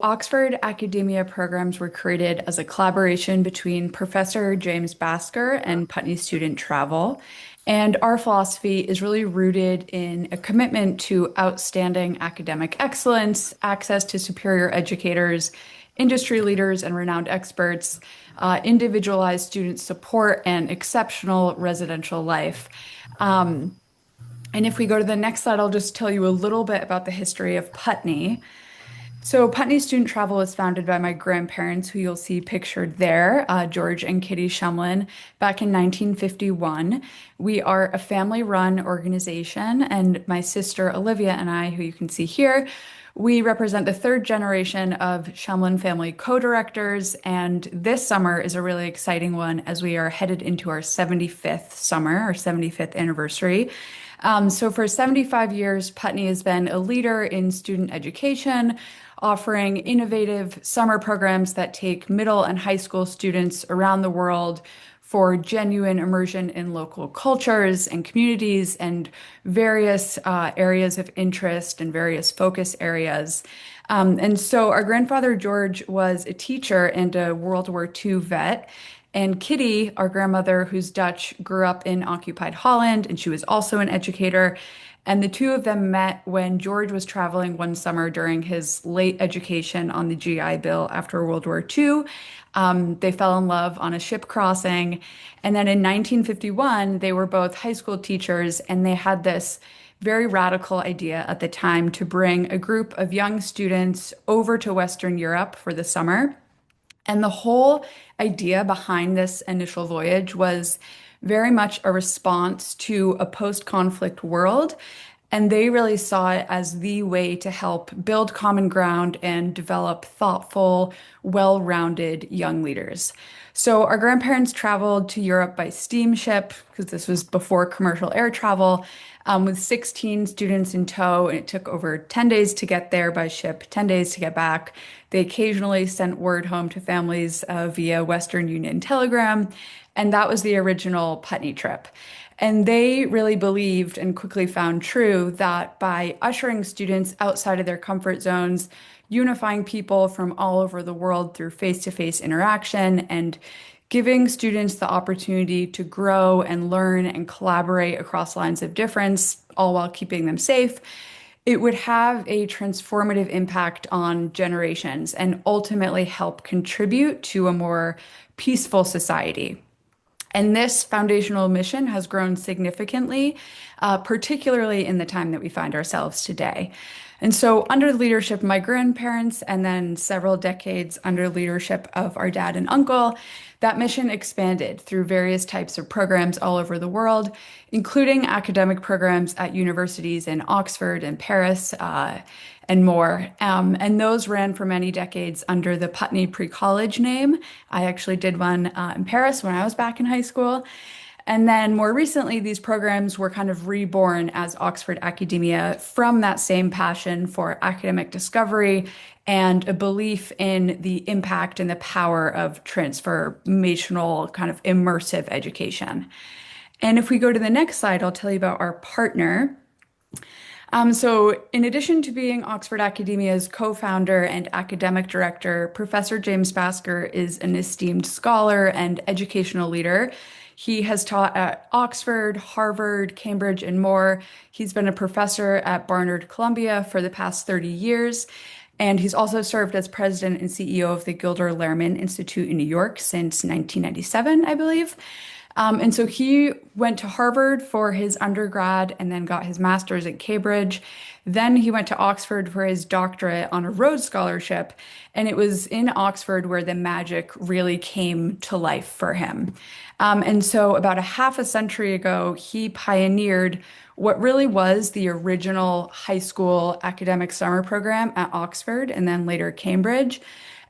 Oxford Academia programs were created as a collaboration between Professor James Basker and Putney Student Travel. And our philosophy is really rooted in a commitment to outstanding academic excellence, access to superior educators, industry leaders, and renowned experts, individualized student support, and exceptional residential life. Um, and if we go to the next slide, I'll just tell you a little bit about the history of Putney. So, Putney Student Travel was founded by my grandparents, who you'll see pictured there, George and Kitty Shumlin, back in 1951. We are a family-run organization, and my sister Olivia and I, who you can see here, we represent the third generation of Shumlin family co-directors, and this summer is a really exciting one as we are headed into our 75th summer, our 75th anniversary. So for 75 years, Putney has been a leader in student education, offering innovative summer programs that take middle and high school students around the world for genuine immersion in local cultures and communities and various areas of interest and various focus areas. And so our grandfather George was a teacher and a World War II vet. And Kitty, our grandmother, who's Dutch, grew up in occupied Holland, and she was also an educator. And the two of them met when George was traveling one summer during his late education on the GI Bill after World War II. They fell in love on a ship crossing. And then in 1951, they were both high school teachers, and they had this very radical idea at the time to bring a group of young students over to Western Europe for the summer. And the whole idea behind this initial voyage was very much a response to a post-conflict world. And they really saw it as the way to help build common ground and develop thoughtful, well-rounded young leaders. So our grandparents traveled to Europe by steamship, because this was before commercial air travel, with 16 students in tow, and it took over 10 days to get there by ship, 10 days to get back. They occasionally sent word home to families via Western Union Telegram, and that was the original Putney trip. And they really believed and quickly found true that by ushering students outside of their comfort zones, unifying people from all over the world through face-to-face interaction, and giving students the opportunity to grow and learn and collaborate across lines of difference, all while keeping them safe, it would have a transformative impact on generations and ultimately help contribute to a more peaceful society. And this foundational mission has grown significantly, particularly in the time that we find ourselves today. And so, under the leadership of my grandparents, and then several decades under leadership of our dad and uncle, that mission expanded through various types of programs all over the world, including academic programs at universities in Oxford and Paris, and more. And those ran for many decades under the Putney Pre-College name. I actually did one in Paris when I was back in high school. And then more recently, these programs were kind of reborn as Oxford Academia from that same passion for academic discovery and a belief in the impact and the power of transformational, kind of immersive education. And if we go to the next slide, I'll tell you about our partner. So in addition to being Oxford Academia's co-founder and academic director, Professor James Basker is an esteemed scholar and educational leader. He has taught at Oxford, Harvard, Cambridge, and more. He's been a professor at Barnard, Columbia for the past 30 years. And he's also served as president and CEO of the Gilder Lehrman Institute in New York since 1997, I believe. And so he went to Harvard for his undergrad and then got his master's at Cambridge. Then he went to Oxford for his doctorate on a Rhodes Scholarship. And it was in Oxford where the magic really came to life for him. And so about a half a century ago, he pioneered what really was the original high school academic summer program at Oxford and then later Cambridge.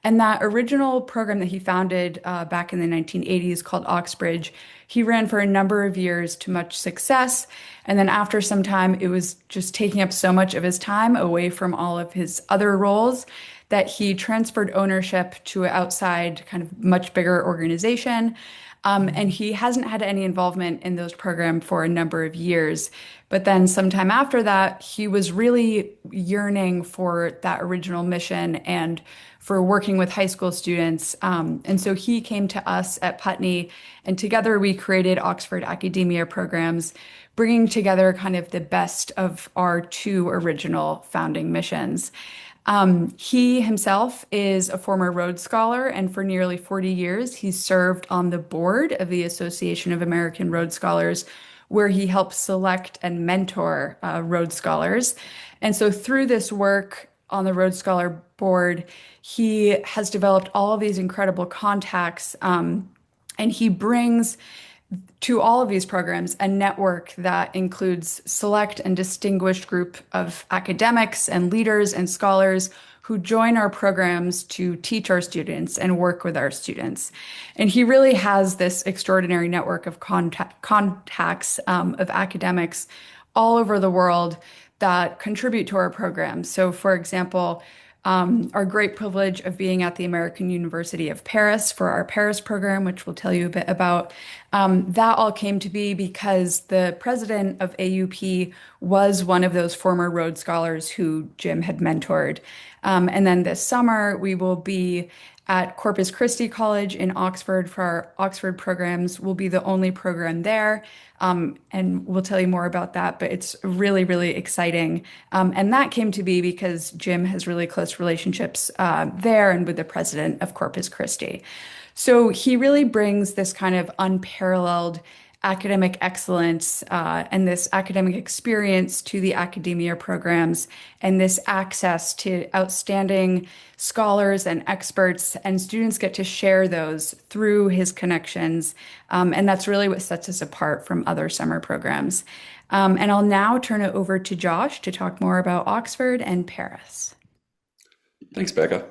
And that original program that he founded back in the 1980s called Oxbridge, he ran for a number of years to much success. And then after some time, it was just taking up so much of his time away from all of his other roles that he transferred ownership to an outside, kind of much bigger organization. And he hasn't had any involvement in those programs for a number of years. But then sometime after that, he was really yearning for that original mission and for working with high school students. And so he came to us at Putney, and together we created Oxford Academia programs, bringing together kind of the best of our two original founding missions. He himself is a former Rhodes Scholar, and for nearly 40 years, he's served on the board of the Association of American Rhodes Scholars, where he helps select and mentor Rhodes Scholars. And so through this work on the Rhodes Scholar board, he has developed all of these incredible contacts, and he brings to all of these programs a network that includes select and distinguished group of academics and leaders and scholars who join our programs to teach our students and work with our students. And he really has this extraordinary network of contacts of academics all over the world that contribute to our programs. So, for example, our great privilege of being at the American University of Paris for our Paris program, which we'll tell you a bit about. That all came to be because the president of AUP was one of those former Rhodes Scholars who Jim had mentored. And then this summer, we will be at Corpus Christi College in Oxford for our Oxford programs. We'll be the only program there. And we'll tell you more about that, but it's really, really exciting. And that came to be because Jim has really close relationships there and with the president of Corpus Christi. So he really brings this kind of unparalleled academic excellence and this academic experience to the academia programs and this access to outstanding scholars and experts, and students get to share those through his connections. And that's really what sets us apart from other summer programs. And I'll now turn it over to Josh to talk more about Oxford and Paris. Thanks, Becca.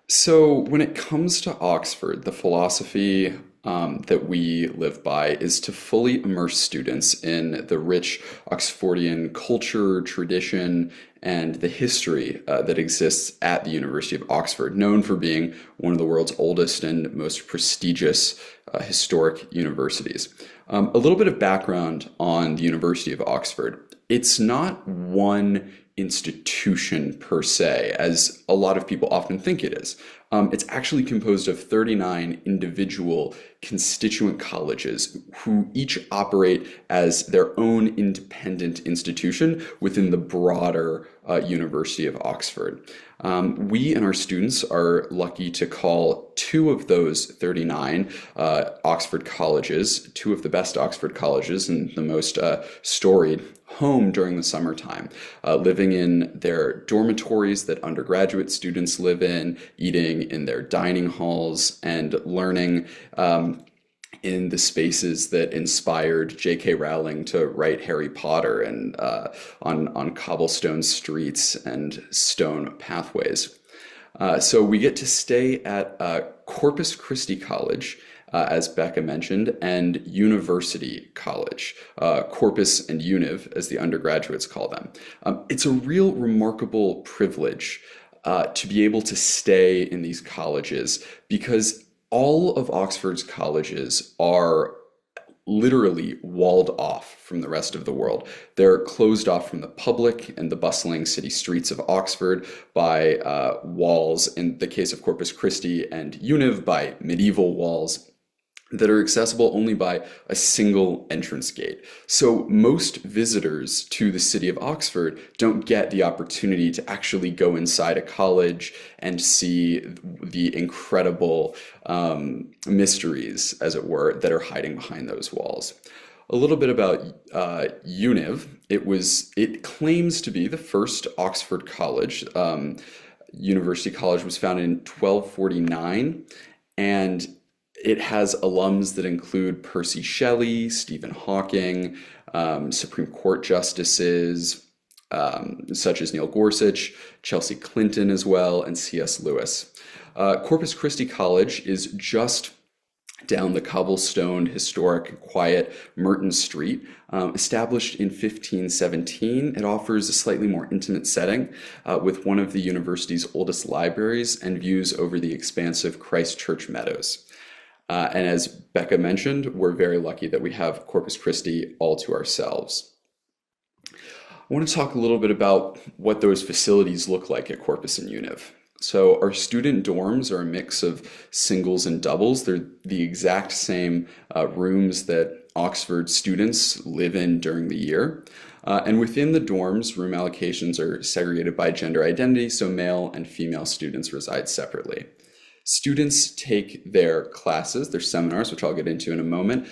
So, when it comes to Oxford, the philosophy that we live by is to fully immerse students in the rich Oxfordian culture, tradition, and the history that exists at the University of Oxford, known for being one of the world's oldest and most prestigious historic universities. A little bit of background on the University of Oxford. It's not one institution per se, as a lot of people often think it is. It's actually composed of 39 individual constituent colleges who each operate as their own independent institution within the broader University of Oxford. We and our students are lucky to call two of those 39 Oxford colleges, two of the best Oxford colleges and the most storied, home during the summertime, living in their dormitories that undergraduate students live in, eating in their dining halls, and learning in the spaces that inspired J.K. Rowling to write Harry Potter, and on cobblestone streets and stone pathways. So we get to stay at Corpus Christi College, as Becca mentioned, and University College, Corpus and Univ, as the undergraduates call them. It's a real remarkable privilege to be able to stay in these colleges, because all of Oxford's colleges are literally walled off from the rest of the world. They're closed off from the public and the bustling city streets of Oxford by walls, in the case of Corpus Christi and Univ, by medieval walls that are accessible only by a single entrance gate. So most visitors to the city of Oxford don't get the opportunity to actually go inside a college and see the incredible mysteries, as it were, that are hiding behind those walls. A little bit about Univ. It claims to be the first Oxford college. University College was founded in 1249, and it has alums that include Percy Shelley, Stephen Hawking, Supreme Court justices such as Neil Gorsuch, Chelsea Clinton as well, and C.S. Lewis. Corpus Christi College is just down the cobblestone, historic, quiet Merton Street. Established in 1517, it offers a slightly more intimate setting with one of the university's oldest libraries and views over the expansive Christ Church meadows. And as Becca mentioned, we're very lucky that we have Corpus Christi all to ourselves. I want to talk a little bit about what those facilities look like at Corpus and Univ. So our student dorms are a mix of singles and doubles. They're the exact same rooms that Oxford students live in during the year. And within the dorms, room allocations are segregated by gender identity, so male and female students reside separately. Students take their classes, their seminars, which I'll get into in a moment.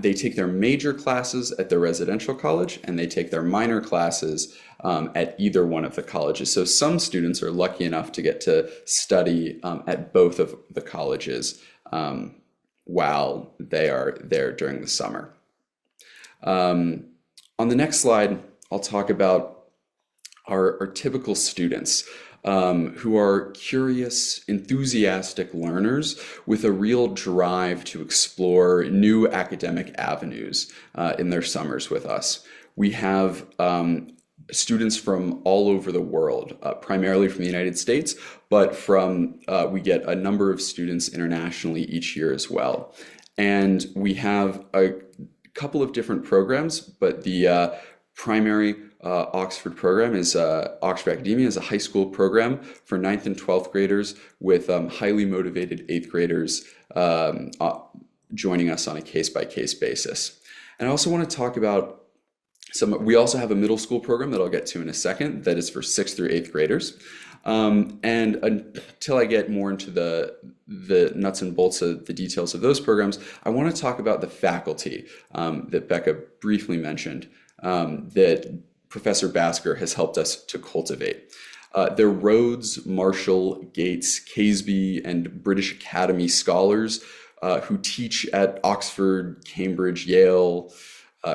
They take their major classes at their residential college, and they take their minor classes at either one of the colleges. So some students are lucky enough to get to study at both of the colleges while they are there during the summer. On the next slide, I'll talk about our typical students. Who are curious, enthusiastic learners with a real drive to explore new academic avenues in their summers with us. We have students from all over the world, primarily from the United States, but we get a number of students internationally each year as well. And we have a couple of different programs, but the primary Oxford program is Oxford Academia is a high school program for 9th and 12th graders with highly motivated 8th graders joining us on a case-by-case basis. And I also want to talk about we also have a middle school program that I'll get to in a second that is for 6th through 8th graders. And until I get more into the nuts and bolts of the details of those programs, I want to talk about the faculty that Becca briefly mentioned that Professor Basker has helped us to cultivate. They're Rhodes, Marshall, Gates, Caseby, and British Academy scholars who teach at Oxford, Cambridge, Yale,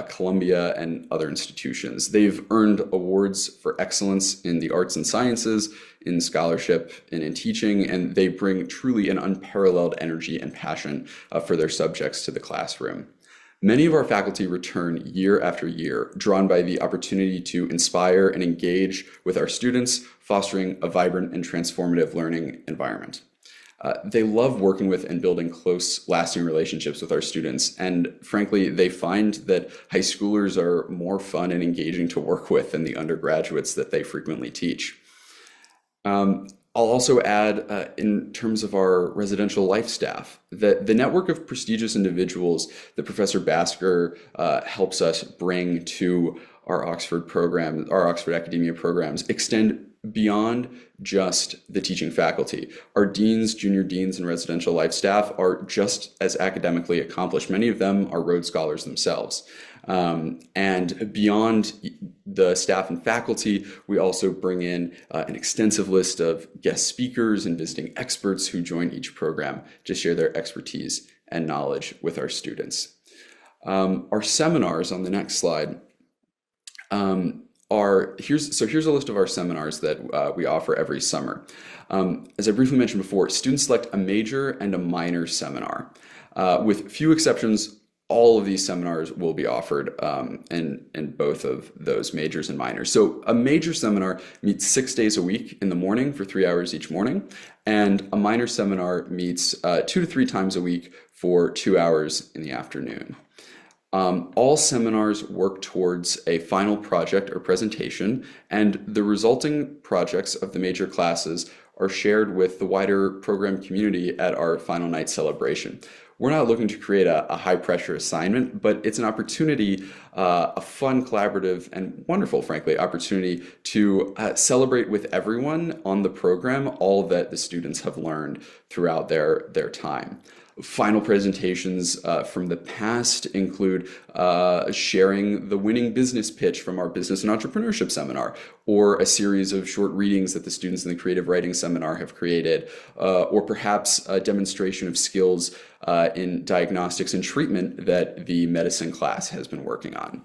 Columbia, and other institutions. They've earned awards for excellence in the arts and sciences, in scholarship, and in teaching, and they bring truly an unparalleled energy and passion for their subjects to the classroom. Many of our faculty return year after year, drawn by the opportunity to inspire and engage with our students, fostering a vibrant and transformative learning environment. They love working with and building close, lasting relationships with our students, and frankly, they find that high schoolers are more fun and engaging to work with than the undergraduates that they frequently teach. I'll also add, in terms of our residential life staff, that the network of prestigious individuals that Professor Basker helps us bring to our Oxford program, our Oxford Academia programs, extend beyond just the teaching faculty. Our deans, junior deans, and residential life staff are just as academically accomplished. Many of them are Rhodes Scholars themselves. And beyond the staff and faculty, we also bring in an extensive list of guest speakers and visiting experts who join each program to share their expertise and knowledge with our students. Our seminars on the next slide here's a list of our seminars that we offer every summer. As I briefly mentioned before, students select a major and a minor seminar. With few exceptions, all of these seminars will be offered in both of those majors and minors. So a major seminar meets 6 days a week in the morning for 3 hours each morning, and a minor seminar meets 2 to 3 times a week for 2 hours in the afternoon. All seminars work towards a final project or presentation, and the resulting projects of the major classes are shared with the wider program community at our final night celebration. We're not looking to create a high-pressure assignment, but it's an opportunity, a fun, collaborative, and wonderful, frankly, opportunity to celebrate with everyone on the program all that the students have learned throughout their time. Final presentations from the past include sharing the winning business pitch from our business and entrepreneurship seminar, or a series of short readings that the students in the creative writing seminar have created, or perhaps a demonstration of skills in diagnostics and treatment that the medicine class has been working on.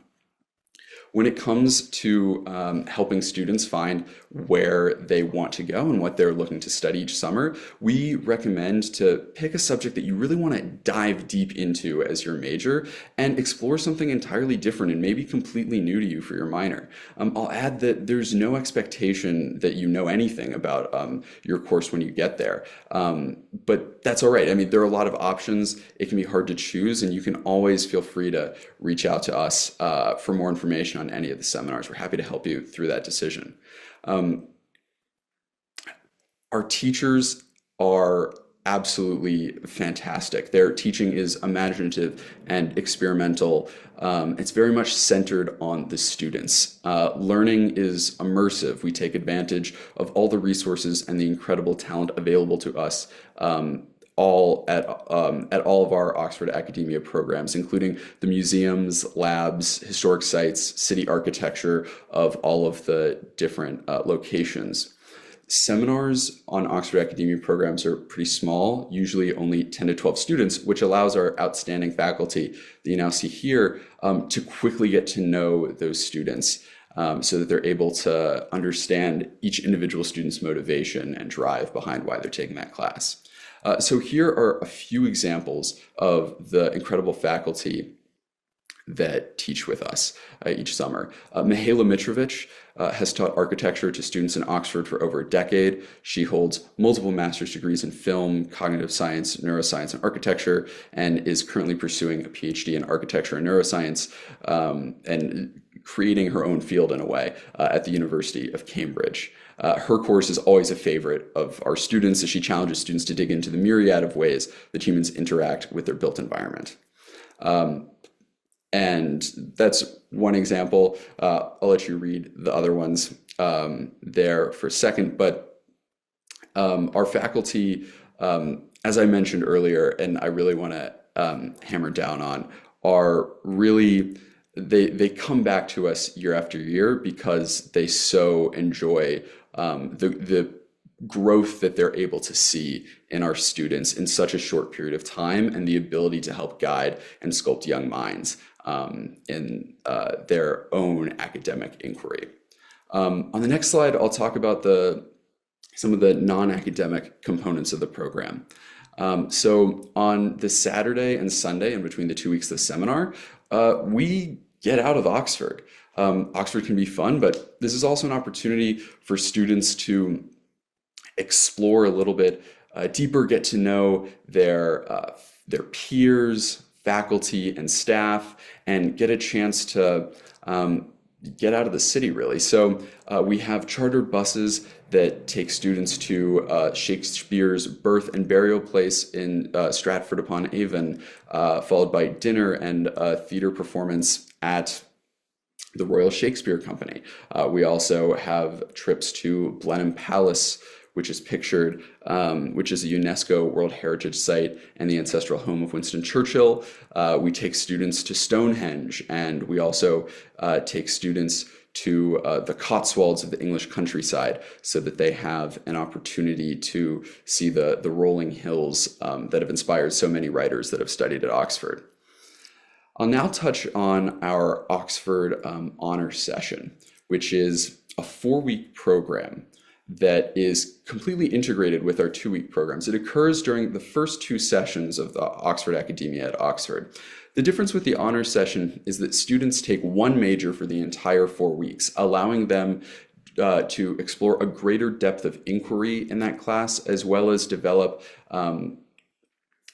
When it comes to helping students find where they want to go and what they're looking to study each summer, we recommend to pick a subject that you really want to dive deep into as your major and explore something entirely different and maybe completely new to you for your minor. I'll add that there's no expectation that you know anything about your course when you get there. But that's all right. I mean, there are a lot of options. It can be hard to choose, and you can always feel free to reach out to us for more information on any of the seminars. We're happy to help you through that decision. Our teachers are absolutely fantastic. Their teaching is imaginative and experimental. It's very much centered on the students. Learning is immersive. We take advantage of all the resources and the incredible talent available to us all at all of our Oxford Academia programs, including the museums, labs, historic sites, city architecture of all of the different locations. Seminars on Oxford Academia programs are pretty small, usually only 10 to 12 students, which allows our outstanding faculty that you now see here to quickly get to know those students so that they're able to understand each individual student's motivation and drive behind why they're taking that class. So here are a few examples of the incredible faculty that teach with us each summer. Mihaela Mitrovic has taught architecture to students in Oxford for over a decade. She holds multiple master's degrees in film, cognitive science, neuroscience, and architecture, and is currently pursuing a PhD in architecture and neuroscience, and creating her own field in a way at the University of Cambridge. Her course is always a favorite of our students as she challenges students to dig into the myriad of ways that humans interact with their built environment. And that's one example. I'll let you read the other ones there for a second. But our faculty, as I mentioned earlier, and I really want to hammer down on, are really, they come back to us year after year because they so enjoy the growth that they're able to see in our students in such a short period of time, and the ability to help guide and sculpt young minds in their own academic inquiry. On the next slide, I'll talk about some of the non-academic components of the program. So on the Saturday and Sunday in between the 2 weeks of the seminar, we get out of Oxford. Oxford can be fun, but this is also an opportunity for students to explore a little bit deeper, get to know their peers, faculty, and staff, and get a chance to get out of the city, really. So we have chartered buses that take students to Shakespeare's birth and burial place in Stratford-upon-Avon, followed by dinner and a theater performance at the Royal Shakespeare Company. We also have trips to Blenheim Palace, which is pictured, which is a UNESCO World Heritage Site and the ancestral home of Winston Churchill. We take students to Stonehenge, and we also take students to the Cotswolds of the English countryside so that they have an opportunity to see the rolling hills that have inspired so many writers that have studied at Oxford. I'll now touch on our Oxford Honor Session, which is a 4-week program that is completely integrated with our 2-week programs. It occurs during the first 2 sessions of the Oxford Academia at Oxford. The difference with the honor session is that students take one major for the entire 4 weeks, allowing them to explore a greater depth of inquiry in that class, as well as develop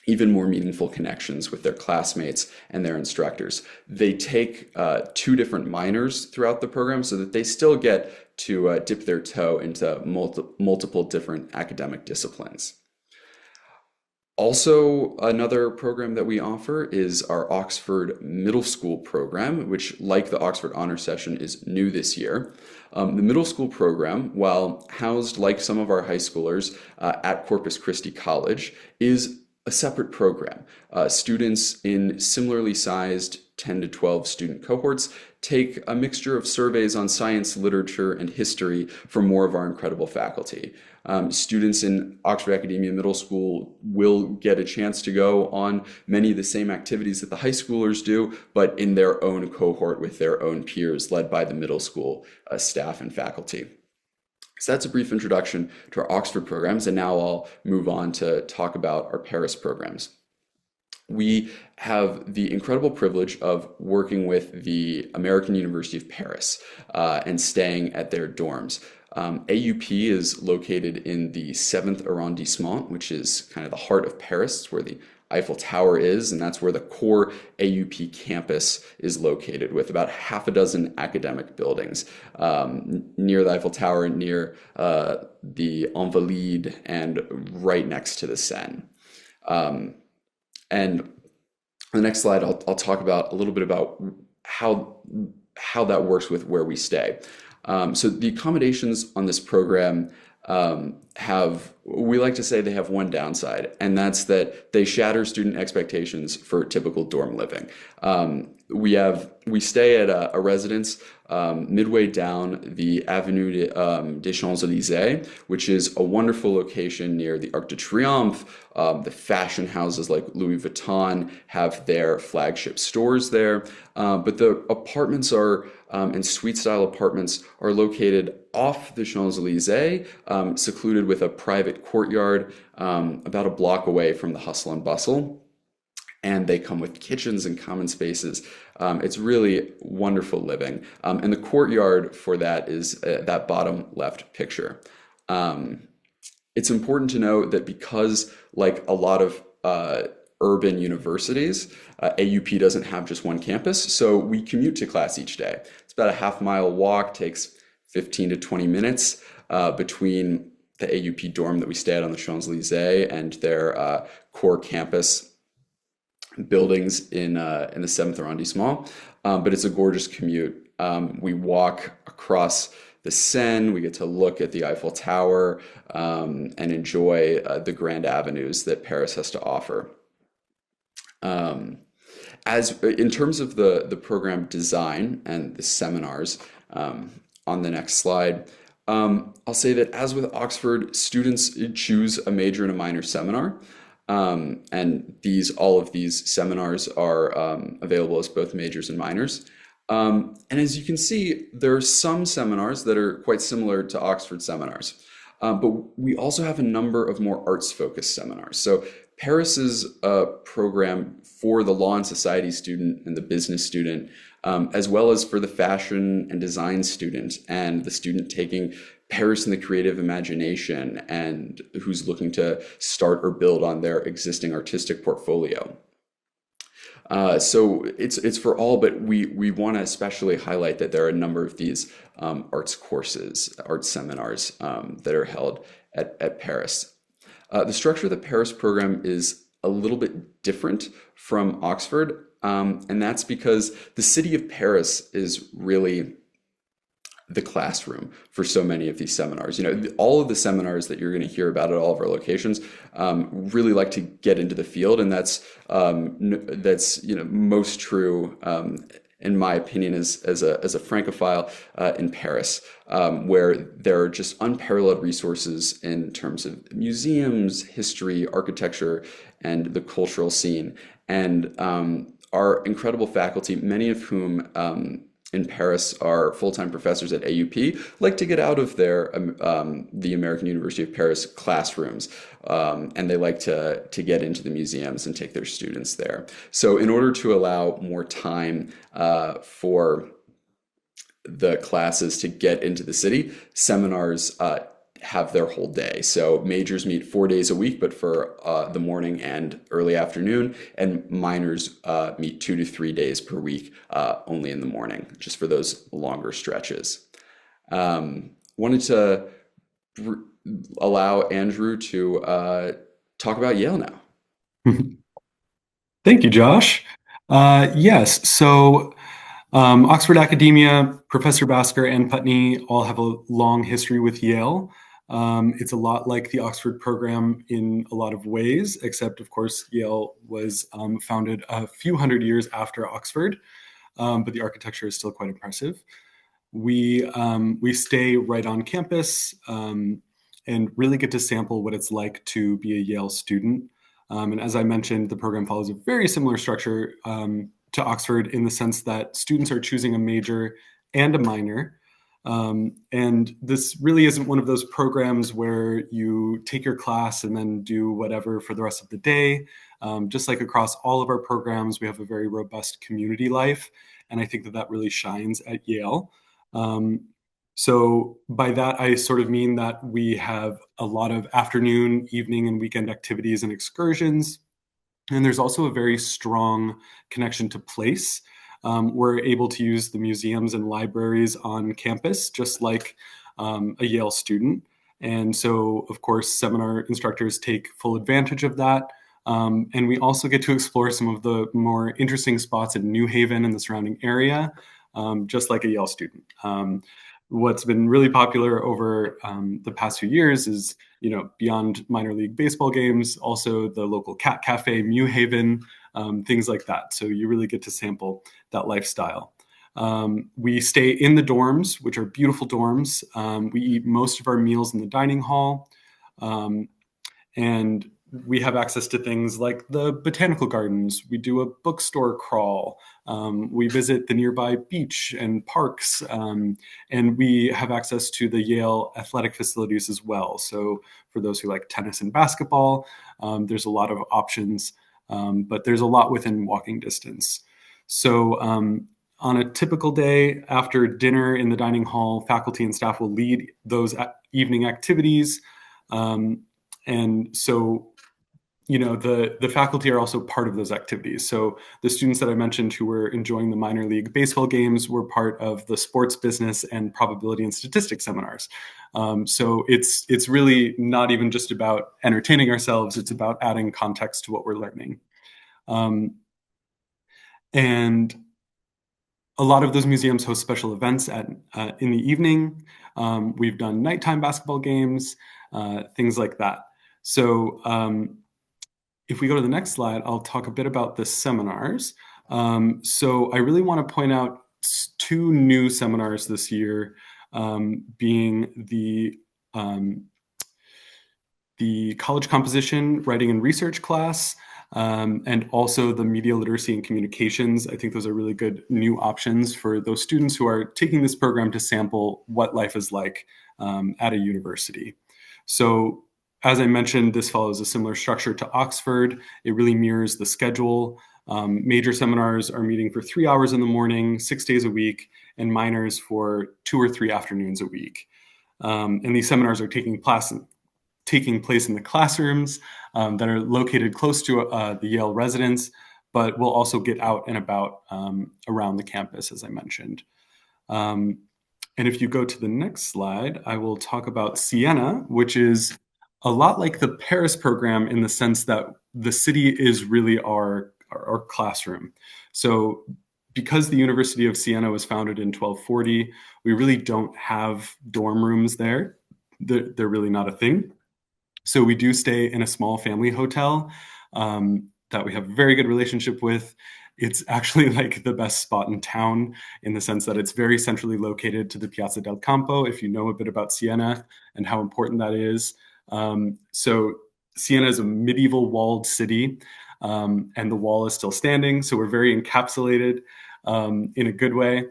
even more meaningful connections with their classmates and their instructors. They take 2 different minors throughout the program so that they still get to dip their toe into multiple different academic disciplines. Also, another program that we offer is our Oxford Middle School program, which, like the Oxford Honor Session, is new this year. The middle school program, while housed like some of our high schoolers at Corpus Christi College, is a separate program. Students in similarly sized 10 to 12 student cohorts take a mixture of surveys on science, literature, and history from more of our incredible faculty. Students in Oxford Academia Middle School will get a chance to go on many of the same activities that the high schoolers do, but in their own cohort with their own peers, led by the middle school staff and faculty. So that's a brief introduction to our Oxford programs, and now I'll move on to talk about our Paris programs. We have the incredible privilege of working with the American University of Paris and staying at their dorms. AUP is located in the 7th arrondissement, which is kind of the heart of Paris. It's where the Eiffel Tower is, and that's where the core AUP campus is located, with about half a dozen academic buildings near the Eiffel Tower, near the Invalides, and right next to the Seine. And on the next slide, I'll talk about a little bit about how that works with where we stay. So the accommodations on this program we like to say they have one downside, and that's that they shatter student expectations for typical dorm living. We stay at a residence midway down the Avenue des Champs-Élysées, which is a wonderful location near the Arc de Triomphe. The fashion houses like Louis Vuitton have their flagship stores there, but the apartments and suite-style apartments are located off the Champs-Élysées, secluded with a private courtyard about a block away from the hustle and bustle. And they come with kitchens and common spaces. It's really wonderful living. And the courtyard for that is that bottom left picture. It's important to note that because, like a lot of urban universities, AUP doesn't have just one campus, so we commute to class each day. It's about a half-mile walk, takes 15 to 20 minutes between the AUP dorm that we stay at on the Champs-Élysées and their core campus buildings in the 7th arrondissement, but it's a gorgeous commute. We walk across the Seine, we get to look at the Eiffel Tower and enjoy the grand avenues that Paris has to offer. As in terms of the program design and the seminars, on the next slide, I'll say that as with Oxford, students choose a major and a minor seminar. And all of these seminars are available as both majors and minors. And as you can see, there are some seminars that are quite similar to Oxford seminars. But we also have a number of more arts-focused seminars. So Paris is a program for the law and society student and the business student, as well as for the fashion and design student and the student taking Paris and the creative imagination and who's looking to start or build on their existing artistic portfolio. So it's for all, but we want to especially highlight that there are a number of these arts courses, arts seminars that are held at Paris. The structure of the Paris program is a little bit different from Oxford, and that's because the city of Paris is really the classroom for so many of these seminars. All of the seminars that you're going to hear about at all of our locations really like to get into the field, and that's most true in my opinion as a Francophile in Paris, where there are just unparalleled resources in terms of museums, history, architecture, and the cultural scene. And our incredible faculty, many of whom in Paris are full-time professors at AUP, like to get out of the American University of Paris classrooms, and they like to get into the museums and take their students there. So in order to allow more time for the classes to get into the city, seminars have their whole day. So majors meet 4 days a week, but for the morning and early afternoon, and minors meet 2 to 3 days per week, only in the morning, just for those longer stretches. Wanted to allow Andrew to talk about Yale now. Thank you, Josh. Yes, so Oxford Academia, Professor Basker and Putney all have a long history with Yale. It's a lot like the Oxford program in a lot of ways, except, of course, Yale was founded a few hundred years after Oxford, but the architecture is still quite impressive. We stay right on campus and really get to sample what it's like to be a Yale student. And as I mentioned, the program follows a very similar structure to Oxford in the sense that students are choosing a major and a minor. And this really isn't one of those programs where you take your class and then do whatever for the rest of the day. Just like across all of our programs, we have a very robust community life. And I think that that really shines at Yale. Um, so by that, I sort of mean that we have a lot of afternoon, evening, and weekend activities and excursions. And there's also a very strong connection to place. We're able to use the museums and libraries on campus, just like a Yale student. And so, of course, seminar instructors take full advantage of that. And we also get to explore some of the more interesting spots in New Haven and the surrounding area, just like a Yale student. What's been really popular over the past few years is, beyond minor league baseball games, also the local cat cafe, New Haven, things like that. So you really get to sample that lifestyle. We stay in the dorms, which are beautiful dorms. We eat most of our meals in the dining hall. And we have access to things like the botanical gardens. We do a bookstore crawl. We visit the nearby beach and parks. And we have access to the Yale athletic facilities as well. So for those who like tennis and basketball, there's a lot of options, but there's a lot within walking distance. So on a typical day after dinner in the dining hall, faculty and staff will lead those evening activities. And so, the faculty are also part of those activities. So the students that I mentioned who were enjoying the minor league baseball games were part of the sports business and probability and statistics seminars. So it's really not even just about entertaining ourselves. It's about adding context to what we're learning. And a lot of those museums host special events in the evening. We've done nighttime basketball games, things like that. So if we go to the next slide, I'll talk a bit about the seminars. So I really want to point out two new seminars this year, being the college composition, writing and research class, and also the media literacy and communications. I think those are really good new options for those students who are taking this program to sample what life is like at a university. So as I mentioned, this follows a similar structure to Oxford. It really mirrors the schedule. Major seminars are meeting for 3 hours in the morning, 6 days a week, and minors for 2 or 3 afternoons a week. And these seminars are taking place in the classrooms that are located close to the Yale residence, but will also get out and about around the campus, as I mentioned. And if you go to the next slide, I will talk about Siena, which is a lot like the Paris program in the sense that the city is really our classroom. So because the University of Siena was founded in 1240, we really don't have dorm rooms there. They're really not a thing. So we do stay in a small family hotel that we have a very good relationship with. It's actually like the best spot in town in the sense that it's very centrally located to the Piazza del Campo, if you know a bit about Siena and how important that is. So Siena is a medieval walled city, and the wall is still standing. So we're very encapsulated in a good way.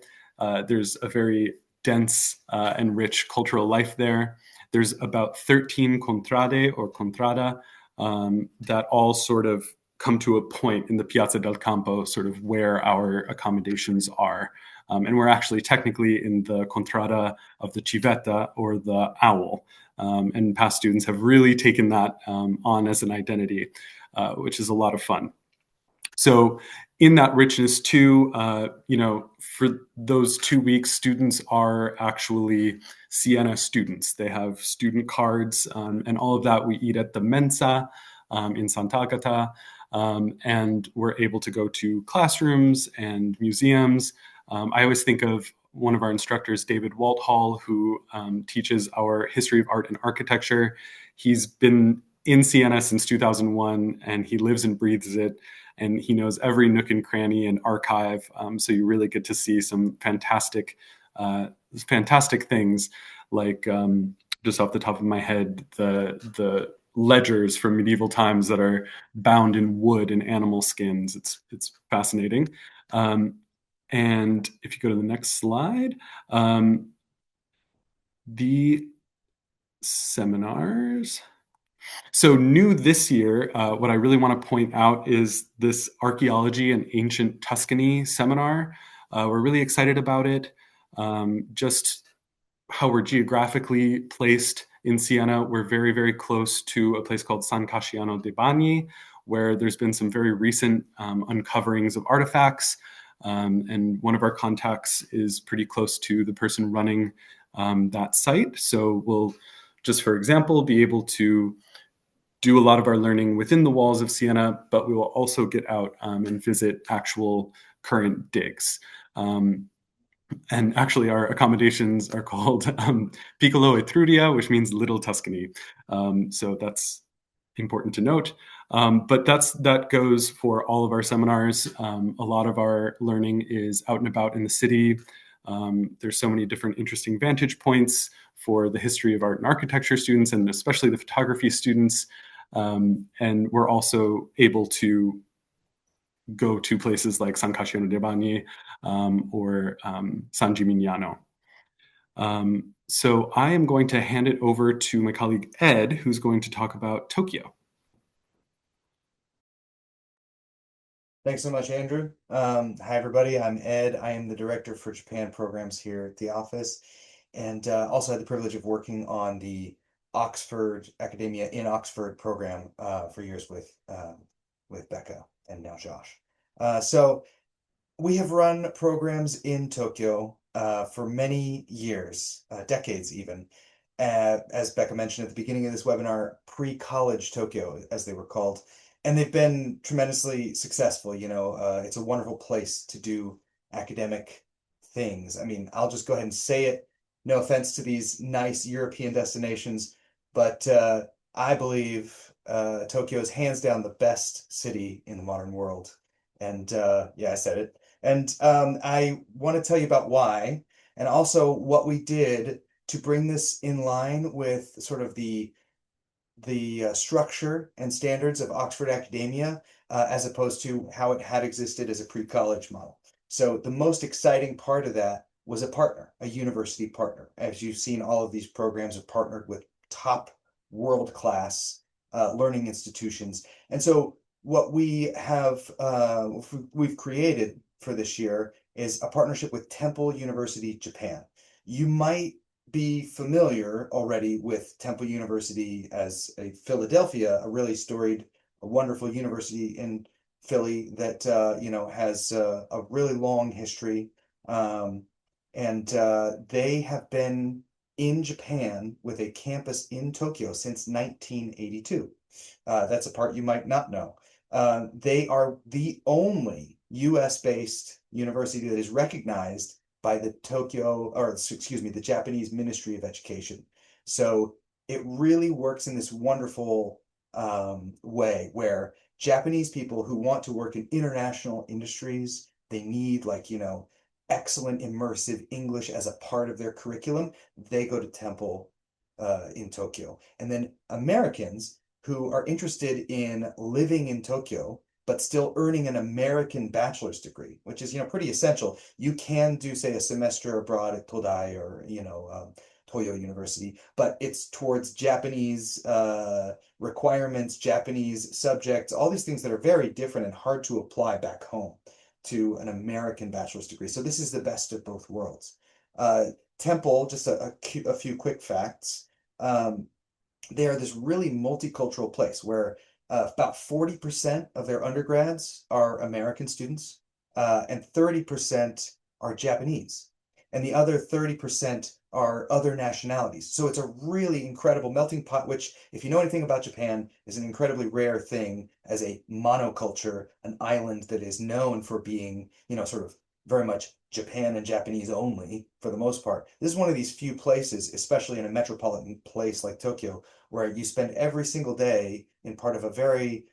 There's a very dense and rich cultural life there. There's about 13 contrade or contrada that all sort of come to a point in the Piazza del Campo, sort of where our accommodations are. And we're actually technically in the contrada of the civetta or the owl. And past students have really taken that on as an identity, which is a lot of fun. So in that richness too, for those 2 weeks, students are actually Siena students. They have student cards and all of that. We eat at the Mensa in Sant'Agata, and we're able to go to classrooms and museums. I always think of one of our instructors, David Walthall, who teaches our history of art and architecture. He's been in Siena since 2001, and he lives and breathes it. And he knows every nook and cranny and archive. So you really get to see some fantastic things, like just off the top of my head, the ledgers from medieval times that are bound in wood and animal skins. It's fascinating. And if you go to the next slide, the seminars. So new this year, what I really want to point out is this Archaeology and Ancient Tuscany seminar. We're really excited about it. Just how we're geographically placed in Siena, we're very, very close to a place called San Casciano dei Bagni, where there's been some very recent uncoverings of artifacts. And one of our contacts is pretty close to the person running that site. So we'll, just for example, be able to do a lot of our learning within the walls of Siena, but we will also get out and visit actual current digs. And actually, our accommodations are called Piccolo Etruria, which means Little Tuscany. So that's important to note. But that goes for all of our seminars. A lot of our learning is out and about in the city. There's so many different interesting vantage points for the history of art and architecture students, and especially the photography students. And we're also able to go to places like San Casciano dei Bagni or San Gimignano. So I am going to hand it over to my colleague Ed, who's going to talk about Tokyo. Thanks so much, Andrew. Hi, everybody. I'm Ed. I am the director for Japan programs here at the office, and also had the privilege of working on the Oxford Academia in Oxford program for years with Becca and now Josh. So we have run programs in Tokyo for many years, decades even. As Becca mentioned at the beginning of this webinar, pre-college Tokyo, as they were called. And they've been tremendously successful. It's a wonderful place to do academic things. I mean, I'll just go ahead and say it. No offense to these nice European destinations, but I believe Tokyo is hands down the best city in the modern world. And yeah, I said it. And I want to tell you about why, and also what we did to bring this in line with sort of the structure and standards of Oxford academia, as opposed to how it had existed as a pre-college model. So the most exciting part of that was a partner, a university partner. As you've seen, all of these programs have partnered with top world-class learning institutions. And so what we've created for this year is a partnership with Temple University, Japan. You might be familiar already with Temple University as a Philadelphia, a really storied, a wonderful university in Philly that has a really long history, and they have been in Japan with a campus in Tokyo since 1982. That's a part you might not know. They are the only US-based university that is recognized by the the Japanese Ministry of Education. So it really works in this wonderful way where Japanese people who want to work in international industries, they need excellent immersive English as a part of their curriculum. They go to Temple in Tokyo. And then Americans who are interested in living in Tokyo but still earning an American bachelor's degree, which is pretty essential. You can do, say, a semester abroad at Todai or Toyo University, but it's towards Japanese requirements, Japanese subjects, all these things that are very different and hard to apply back home to an American bachelor's degree. So this is the best of both worlds. Temple, just a few quick facts. They are this really multicultural place where about 40% of their undergrads are American students, and 30% are Japanese. And the other 30% are other nationalities. So it's a really incredible melting pot, which, if you know anything about Japan, is an incredibly rare thing as a monoculture, an island that is known for being, sort of very much Japan and Japanese only for the most part. This is one of these few places, especially in a metropolitan place like Tokyo, where you spend every single day in part of a very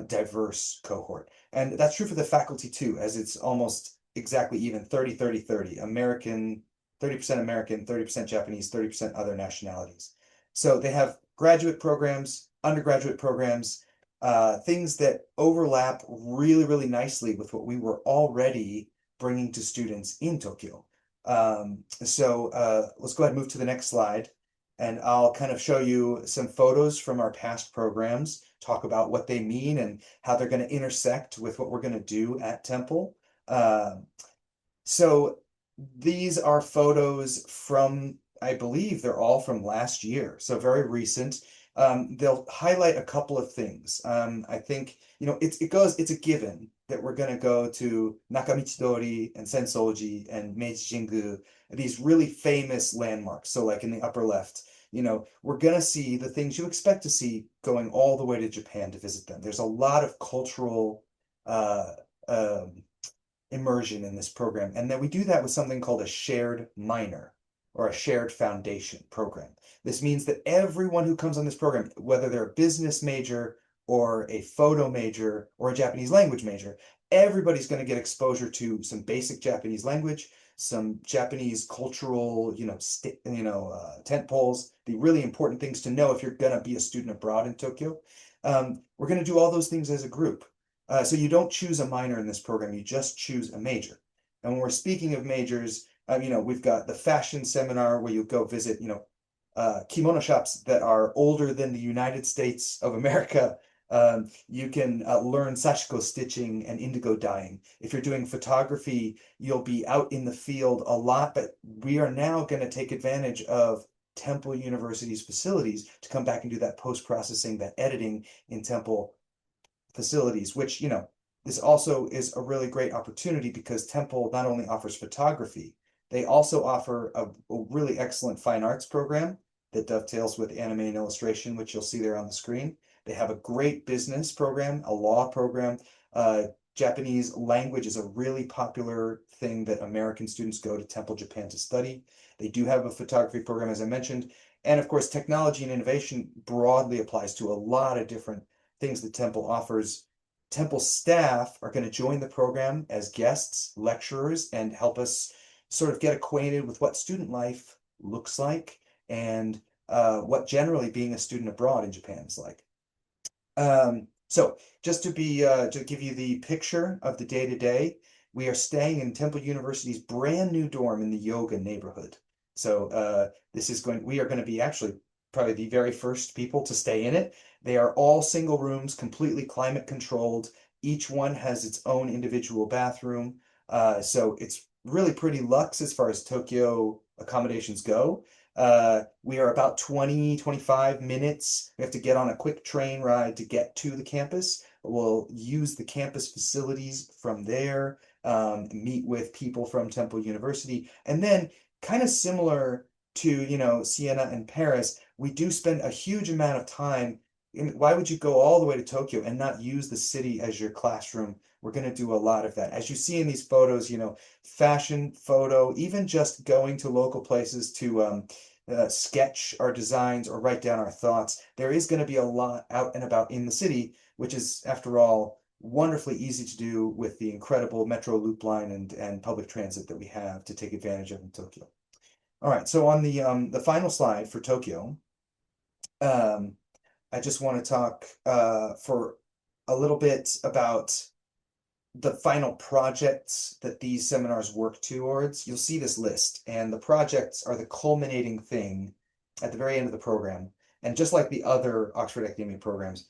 diverse cohort. And that's true for the faculty too, as it's almost exactly even 30-30-30. American, 30% American, 30% Japanese, 30% other nationalities. So they have graduate programs, undergraduate programs, things that overlap really, really nicely with what we were already bringing to students in Tokyo. Let's go ahead and move to the next slide. And I'll kind of show you some photos from our past programs, talk about what they mean and how they're going to intersect with what we're going to do at Temple. So these are photos from, I believe they're all from last year, so very recent. They'll highlight a couple of things. I think, it's a given that we're going to go to Nakamichidori and Sensoji and Meiji Jingu, these really famous landmarks. So like in the upper left, we're going to see the things you expect to see going all the way to Japan to visit them. There's a lot of cultural uh, um, immersion in this program. And then we do that with something called a shared minor or a shared foundation program. This means that everyone who comes on this program, whether they're a business major or a photo major or a Japanese language major, everybody's going to get exposure to some basic Japanese language, some Japanese cultural, tent poles, the really important things to know if you're going to be a student abroad in Tokyo. We're going to do all those things as a group. So you don't choose a minor in this program, you just choose a major. And when we're speaking of majors, we've got the fashion seminar where you go visit, kimono shops that are older than the United States of America. You can learn sashiko stitching and indigo dyeing. If you're doing photography, you'll be out in the field a lot, but we are now going to take advantage of Temple University's facilities to come back and do that post-processing, that editing in Temple facilities, which, this also is a really great opportunity because Temple not only offers photography, they also offer a really excellent fine arts program that dovetails with anime and illustration, which you'll see there on the screen. They have a great business program, a law program. Japanese language is a really popular thing that American students go to Temple, Japan to study. They do have a photography program, as I mentioned. And of course, technology and innovation broadly applies to a lot of different things that Temple offers. Temple staff are going to join the program as guests, lecturers, and help us sort of get acquainted with what student life looks like and what generally being a student abroad in Japan is like. So just to give you the picture of the day-to-day, we are staying in Temple University's brand new dorm in the Yoga neighborhood. So we are going to be actually probably the very first people to stay in it. They are all single rooms, completely climate controlled. Each one has its own individual bathroom. So it's really pretty luxe as far as Tokyo accommodations go. We are about 20-25 minutes. We have to get on a quick train ride to get to the campus. We'll use the campus facilities from there, meet with people from Temple University, and then kind of similar to, Siena and Paris, we do spend a huge amount of time why would you go all the way to Tokyo and not use the city as your classroom? We're going to do a lot of that. As you see in these photos, fashion photo, even just going to local places to sketch our designs or write down our thoughts. There is going to be a lot out and about in the city, which is, after all, wonderfully easy to do with the incredible metro loop line and public transit that we have to take advantage of in Tokyo. All right, so on the final slide for Tokyo, I just want to talk for a little bit about the final projects that these seminars work towards. You'll see this list, and the projects are the culminating thing at the very end of the program. And just like the other Oxford Academia programs,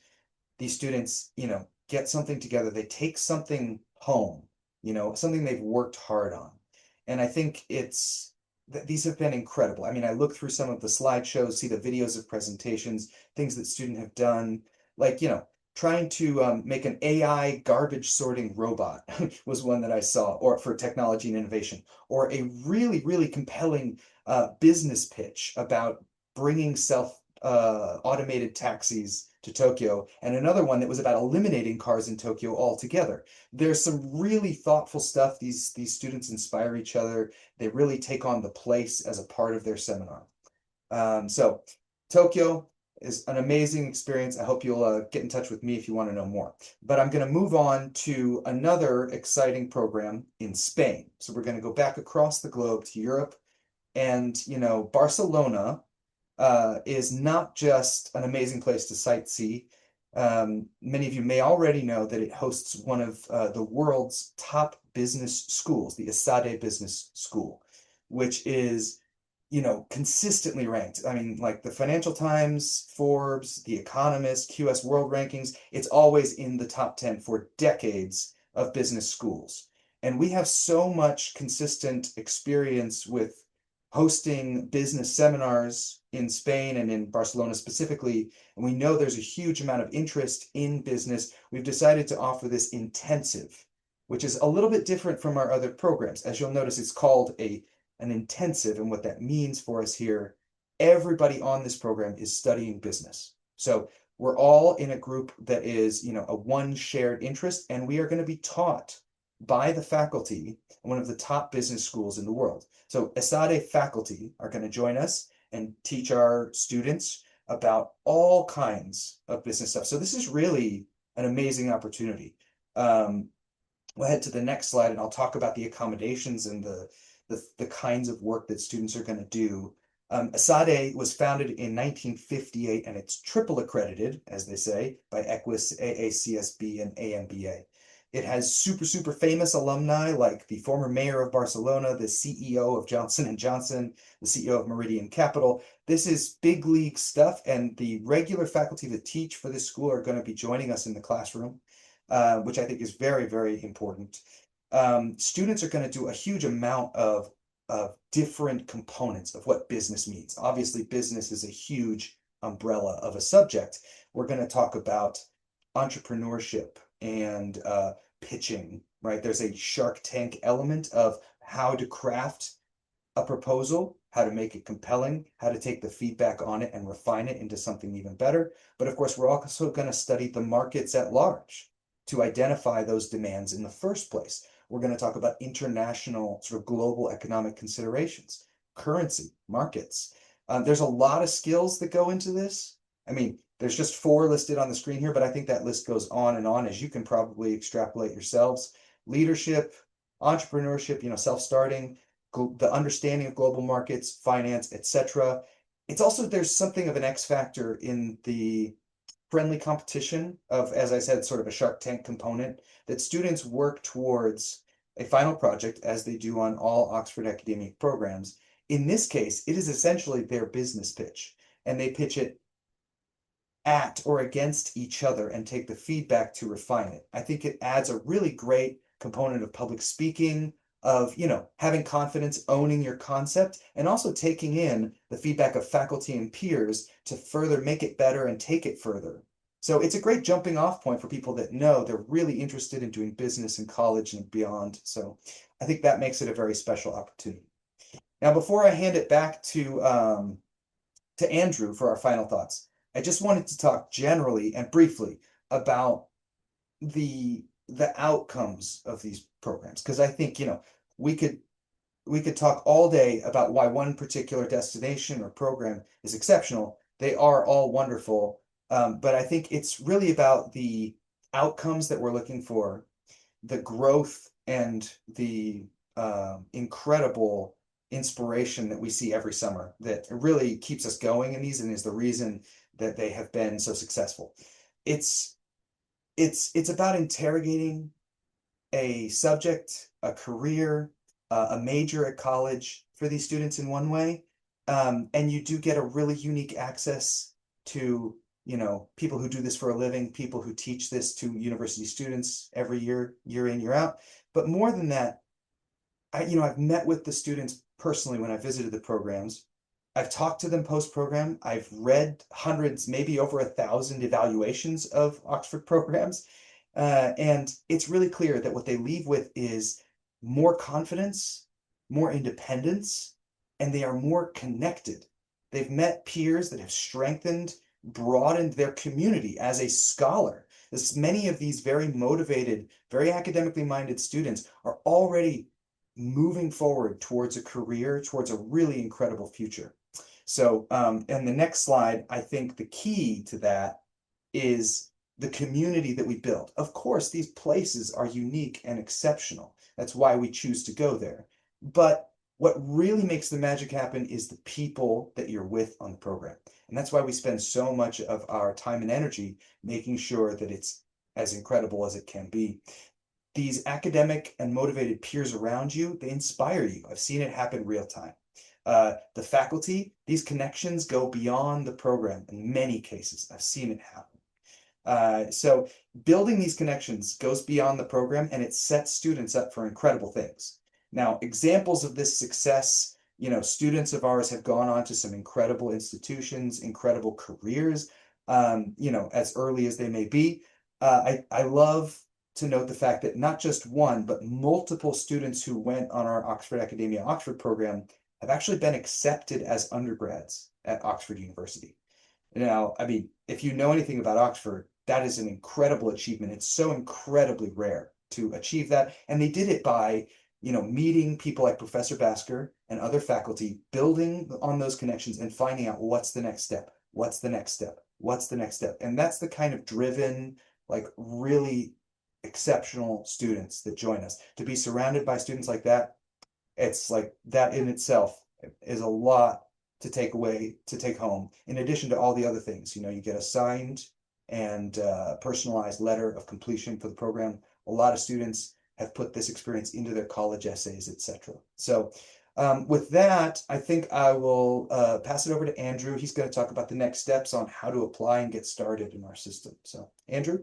these students, get something together. They take something home, something they've worked hard on. And I think these have been incredible. I mean, I look through some of the slideshows, see the videos of presentations, things that students have done, like, trying to make an AI garbage sorting robot was one that I saw, or for technology and innovation, or a really, really compelling business pitch about bringing automated taxis to Tokyo, and another one that was about eliminating cars in Tokyo altogether. There's some really thoughtful stuff. These students inspire each other. They really take on the place as a part of their seminar. So Tokyo is an amazing experience. I hope you'll get in touch with me if you want to know more. But I'm going to move on to another exciting program in Spain. So we're going to go back across the globe to Europe. And, Barcelona is not just an amazing place to sightsee. Many of you may already know that it hosts one of the world's top business schools, the ESADE Business School, which is consistently ranked. I mean, like the Financial Times, Forbes, The Economist, QS World Rankings, it's always in the top 10 for decades of business schools. And we have so much consistent experience with hosting business seminars in Spain and in Barcelona specifically. And we know there's a huge amount of interest in business. We've decided to offer this intensive, which is a little bit different from our other programs. As you'll notice, it's called an intensive, and what that means for us here, everybody on this program is studying business. So we're all in a group that is, a one shared interest, and we are going to be taught by the faculty in one of the top business schools in the world. So ESADE faculty are going to join us and teach our students about all kinds of business stuff. So this is really an amazing opportunity. We'll head to the next slide, and I'll talk about the accommodations and the kinds of work that students are going to do. ESADE was founded in 1958, and it's triple accredited, as they say, by Equus, AACSB, and AMBA. It has super famous alumni like the former mayor of Barcelona, the CEO of Johnson & Johnson, the CEO of Meridian Capital. This is big league stuff, and the regular faculty that teach for this school are going to be joining us in the classroom, which I think is very important. Students are going to do a huge amount of different components of what business means. Obviously, business is a huge umbrella of a subject. We're going to talk about entrepreneurship and pitching, right? There's a Shark Tank element of how to craft a proposal, how to make it compelling, how to take the feedback on it and refine it into something even better. But of course, we're also going to study the markets at large to identify those demands in the first place. We're going to talk about international, sort of global economic considerations, currency, markets. There's a lot of skills that go into this. I mean, there's just 4 listed on the screen here, but I think that list goes on and on, as you can probably extrapolate yourselves. Leadership, entrepreneurship, self-starting, the understanding of global markets, finance, etc. It's also, there's something of an X factor in the friendly competition of, as I said, sort of a Shark Tank component, that students work towards a final project, as they do on all Oxford academic programs. In this case, it is essentially their business pitch, and they pitch it at or against each other and take the feedback to refine it. I think it adds a really great component of public speaking, of having confidence, owning your concept, and also taking in the feedback of faculty and peers to further make it better and take it further. So it's a great jumping off point for people that know they're really interested in doing business in college and beyond. So I think that makes it a very special opportunity. Now, before I hand it back to Andrew for our final thoughts, I just wanted to talk generally and briefly about the outcomes of these programs, because I think we could talk all day about why one particular destination or program is exceptional. They are all wonderful, but I think it's really about the outcomes that we're looking for, the growth and the incredible inspiration that we see every summer that really keeps us going in these and is the reason that they have been so successful. It's about interrogating a subject, a career, a major at college for these students in one way. And you do get a really unique access to, people who do this for a living, people who teach this to university students every year, year in, year out. But more than that, I've met with the students personally when I visited the programs. I've talked to them post-program. I've read hundreds, maybe over 1,000 evaluations of Oxford programs. And it's really clear that what they leave with is more confidence, more independence, and they are more connected They've met peers that have strengthened, broadened their community as a scholar. As many of these very motivated, very academically minded students are already moving forward towards a career, towards a really incredible future. So, and the next slide, I think the key to that is the community that we build. Of course, these places are unique and exceptional. That's why we choose to go there. But what really makes the magic happen is the people that you're with on the program. And that's why we spend so much of our time and energy making sure that it's as incredible as it can be. These academic and motivated peers around you, they inspire you. I've seen it happen real time. The faculty, these connections go beyond the program in many cases. I've seen it happen. So building these connections goes beyond the program, and it sets students up for incredible things. Now, examples of this success, students of ours have gone on to some incredible institutions, incredible careers, as early as they may be. I love to note the fact that not just one, but multiple students who went on our Oxford Academia Oxford program have actually been accepted as undergrads at Oxford University. Now, I mean, if you know anything about Oxford, that is an incredible achievement. It's so incredibly rare to achieve that. And they did it by, meeting people like Professor Basker and other faculty, building on those connections and finding out what's the next step, what's the next step, what's the next step. And that's the kind of driven, like really exceptional students that join us. To be surrounded by students like that, it's like that in itself is a lot to take away, to take home, in addition to all the other things. You get a signed and personalized letter of completion for the program. A lot of students have put this experience into their college essays, etc. So with that, I think I will pass it over to Andrew. He's going to talk about the next steps on how to apply and get started in our system. So, Andrew?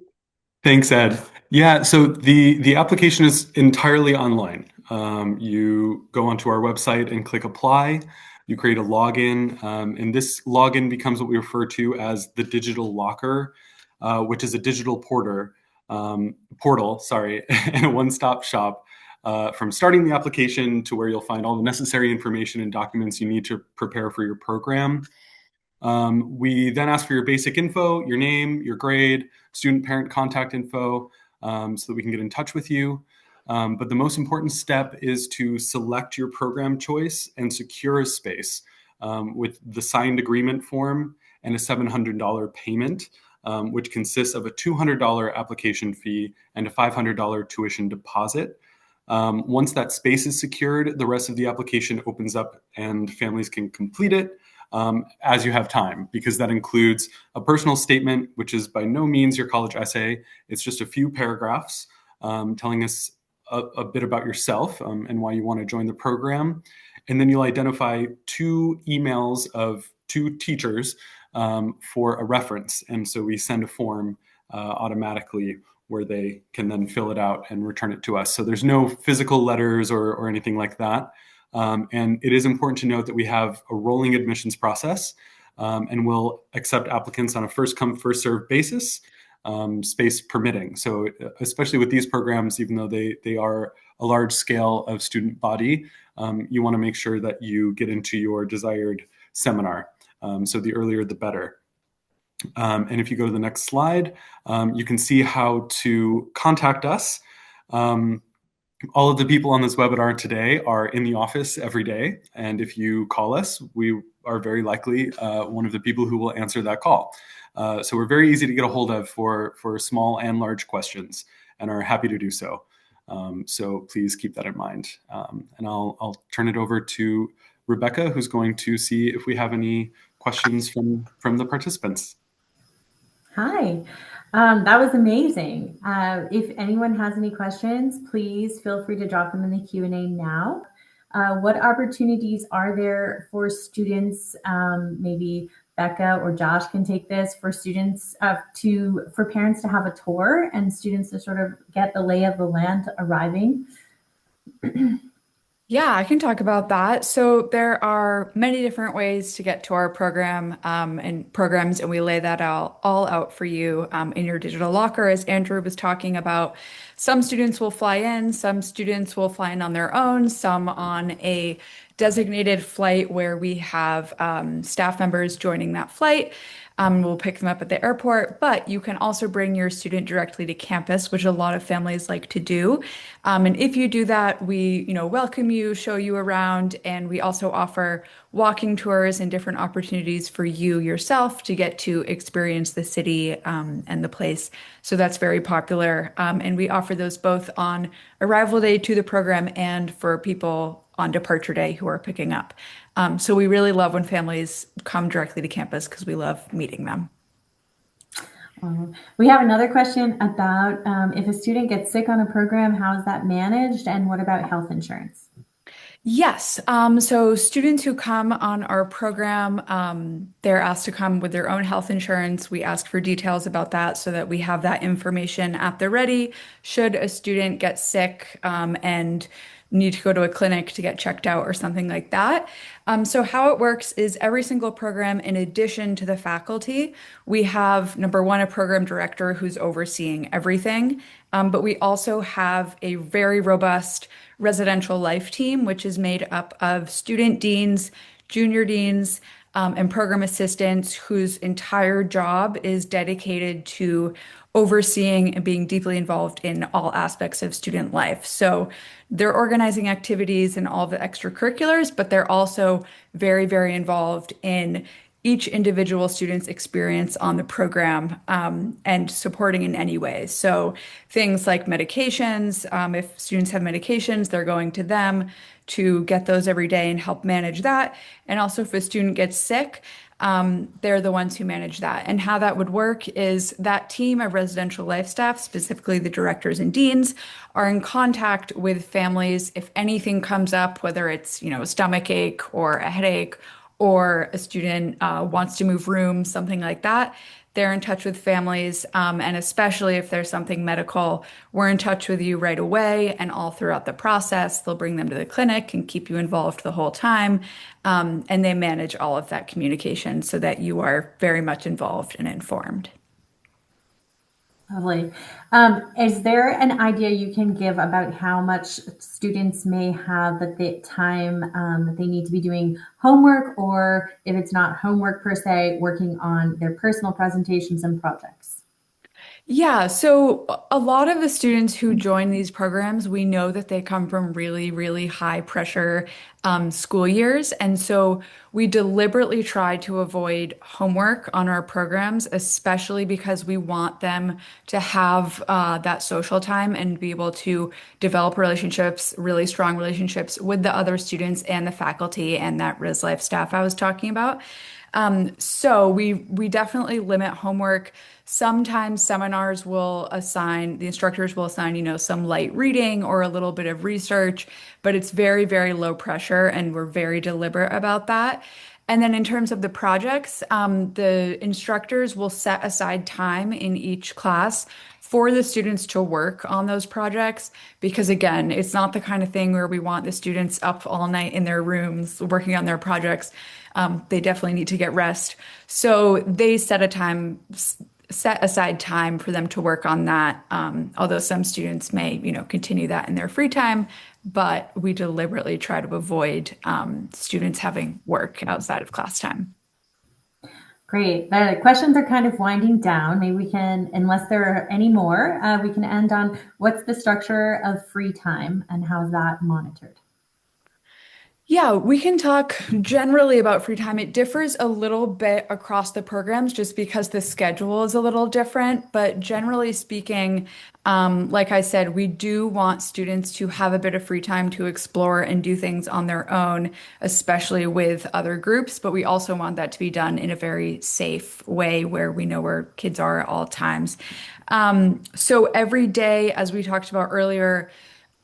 Thanks, Ed. Yeah, so the application is entirely online. You go onto our website and click apply. You create a login, and this login becomes what we refer to as the digital locker, which is a digital portal, and a one-stop shop from starting the application to where you'll find all the necessary information and documents you need to prepare for your program. We then ask for your basic info, your name, your grade, student parent contact info, so that we can get in touch with you. But the most important step is to select your program choice and secure a space with the signed agreement form and a $700 payment, which consists of a $200 application fee and a $500 tuition deposit. Once that space is secured, the rest of the application opens up and families can complete it as you have time, because that includes a personal statement, which is by no means your college essay. It's just a few paragraphs telling us a bit about yourself and why you want to join the program. And then you'll identify 2 emails of 2 teachers for a reference. And so we send a form automatically where they can then fill it out and return it to us. So there's no physical letters or anything like that. And it is important to note that we have a rolling admissions process, and we'll accept applicants on a first come, first served basis, space permitting. So especially with these programs, even though they are a large scale of student body, you want to make sure that you get into your desired seminar. So the earlier, the better. And if you go to the next slide, you can see how to contact us. All of the people on this webinar today are in the office every day. And if you call us, we are very likely one of the people who will answer that call. So we're very easy to get a hold of for small and large questions, and are happy to do so. So please keep that in mind. And I'll turn it over to Rebecca, who's going to see if we have any questions from the participants. Hi, that was amazing. If anyone has any questions, please feel free to drop them in the Q&A now. What opportunities are there for students, maybe Becca or Josh can take this, for students for parents to have a tour and students to sort of get the lay of the land arriving? Yeah, I can talk about that. So there are many different ways to get to our program and programs, and we lay that all out for you in your digital locker. As Andrew was talking about, some students will fly in, some students will fly in on their own, some on a designated flight where we have staff members joining that flight. We'll pick them up at the airport, but you can also bring your student directly to campus, which a lot of families like to do. And if you do that, we, welcome you, show you around, and we also offer walking tours and different opportunities for you yourself to get to experience the city and the place. So that's very popular. And we offer those both on arrival day to the program and for people on departure day who are picking up. So we really love when families come directly to campus because we love meeting them. We have another question about if a student gets sick on a program, how is that managed? And what about health insurance? Yes. So students who come on our program, they're asked to come with their own health insurance. We ask for details about that so that we have that information at the ready. Should a student get sick, and need to go to a clinic to get checked out or something like that. So how it works is every single program, in addition to the faculty, we have number one, a program director who's overseeing everything. But we also have a very robust residential life team, which is made up of student deans, junior deans, and program assistants whose entire job is dedicated to overseeing and being deeply involved in all aspects of student life. So they're organizing activities and all the extracurriculars, but they're also very, very involved in each individual student's experience on the program and supporting in any way. So things like medications, if students have medications, they're going to them to get those every day and help manage that. And also if a student gets sick, they're the ones who manage that. And how that would work is that team of residential life staff, specifically the directors and deans, are in contact with families if anything comes up, whether it's, a stomach ache or a headache or a student wants to move rooms, something like that. They're in touch with families, and especially if there's something medical, we're in touch with you right away and all throughout the process. They'll bring them to the clinic and keep you involved the whole time. And they manage all of that communication so that you are very much involved and informed. Lovely. Is there an idea you can give about how much students may have at the time that they need to be doing homework, or if it's not homework per se, working on their personal presentations and projects? Yeah, so a lot of the students who join these programs, we know that they come from really, really high pressure school years. And so we deliberately try to avoid homework on our programs, especially because we want them to have that social time and be able to develop relationships, really strong relationships with the other students and the faculty and that Res Life staff I was talking about. So we definitely limit homework. Sometimes seminars will assign, the instructors will assign, some light reading or a little bit of research, but it's very, very low pressure and we're very deliberate about that. And then in terms of the projects, the instructors will set aside time in each class for the students to work on those projects because again, it's not the kind of thing where we want the students up all night in their rooms working on their projects. They definitely need to get rest. So they set aside time for them to work on that. Although some students may, continue that in their free time, but we deliberately try to avoid students having work outside of class time. Great. The questions are kind of winding down. Maybe we can, unless there are any more, we can end on what's the structure of free time and how is that monitored? Yeah, we can talk generally about free time. It differs a little bit across the programs just because the schedule is a little different. But generally speaking, like I said, we do want students to have a bit of free time to explore and do things on their own, especially with other groups. But we also want that to be done in a very safe way where we know where kids are at all times. So every day, as we talked about earlier,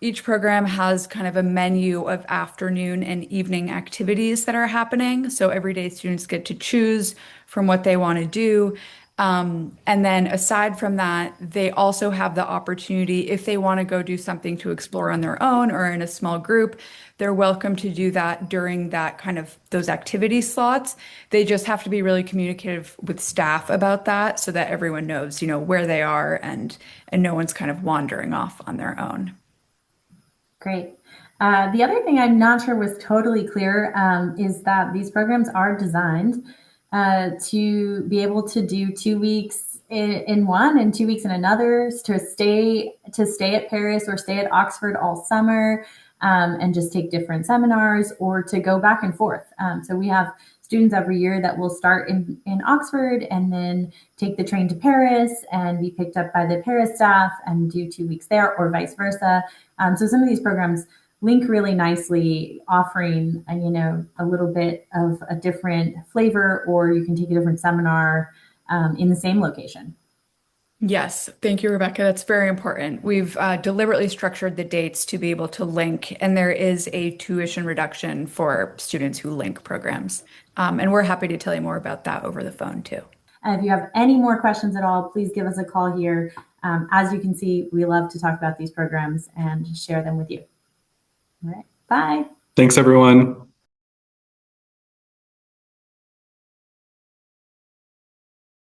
each program has kind of a menu of afternoon and evening activities that are happening. So every day students get to choose from what they want to do. And then aside from that, they also have the opportunity, if they want to go do something to explore on their own or in a small group, they're welcome to do that during that kind of those activity slots. They just have to be really communicative with staff about that so that everyone knows, where they are and no one's kind of wandering off on their own. Great. The other thing I'm not sure was totally clear is that these programs are designed to be able to do 2 weeks in one and 2 weeks in another, to stay at Paris or stay at Oxford all summer and just take different seminars, or to go back and forth. So we have students every year that will start in Oxford and then take the train to Paris and be picked up by the Paris staff and do 2 weeks there, or vice versa. So some of these programs link really nicely, offering a little bit of a different flavor, or you can take a different seminar in the same location. Yes, thank you, Rebecca. That's very important. We've deliberately structured the dates to be able to link, and there is a tuition reduction for students who link programs. And we're happy to tell you more about that over the phone too. If you have any more questions at all, please give us a call here. As you can see, we love to talk about these programs and share them with you. All right, bye. Thanks, everyone.